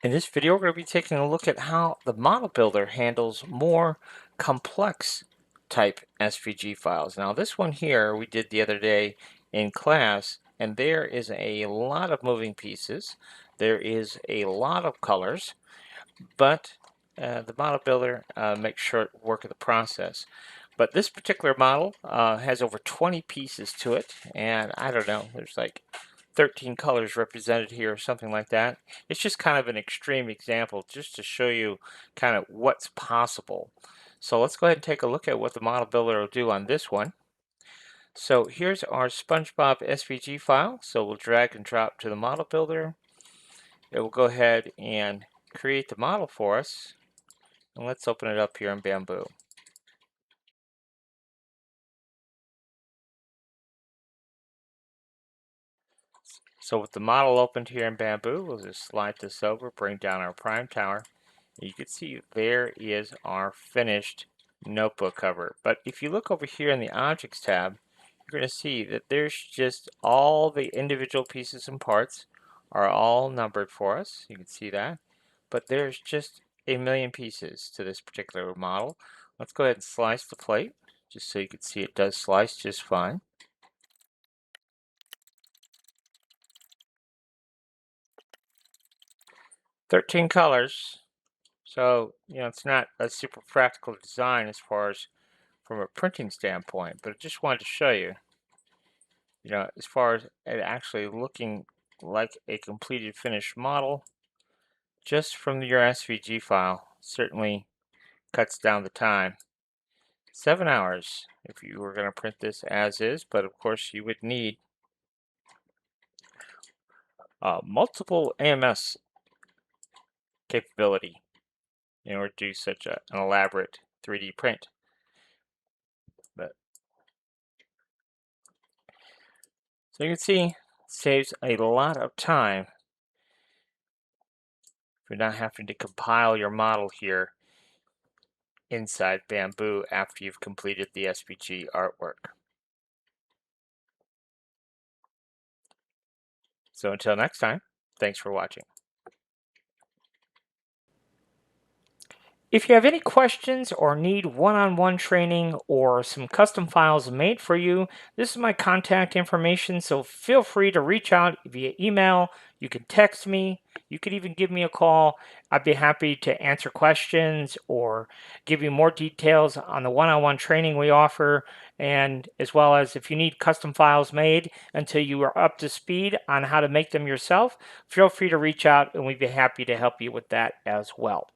In this video, we're going to be taking a look at how the model builder handles more complex type SVG files. Now, this one here we did the other day in class, and there is a lot of moving pieces. There is a lot of colors, but the model builder makes short work of the process. But this particular model has over 20 pieces to it, and I don't know, there's like 13 colors represented here or something like that. It's just kind of an extreme example just to show you kind of what's possible. So let's go ahead and take a look at what the model builder will do on this one. So here's our SpongeBob SVG file. So we'll drag and drop to the model builder. It will go ahead and create the model for us. And let's open it up here in Bamboo. So with the model opened here in Bamboo, we'll just slide this over, bring down our prime tower. You can see there is our finished notebook cover. But if you look over here in the Objects tab, you're going to see that there's just all the individual pieces and parts are all numbered for us. You can see that. But there's just a million pieces to this particular model. Let's go ahead and slice the plate, just so you can see it does slice just fine. "13 colors." So, it's not a super practical design as far as from a printing standpoint, but I just wanted to show you, as far as it actually looking like a completed finished model, just from your SVG file, certainly cuts down the time. 7 hours if you were going to print this as is, but of course you would need multiple AMS capability in order to do such an elaborate 3D print. But so you can see, it saves a lot of time for not having to compile your model here inside Bamboo after you've completed the SVG artwork. So until next time, thanks for watching. If you have any questions or need one-on-one training or some custom files made for you, this is my contact information, so feel free to reach out via email. You can text me. You could even give me a call. I'd be happy to answer questions or give you more details on the one-on-one training we offer, and as well as if you need custom files made until you are up to speed on how to make them yourself, feel free to reach out and we'd be happy to help you with that as well.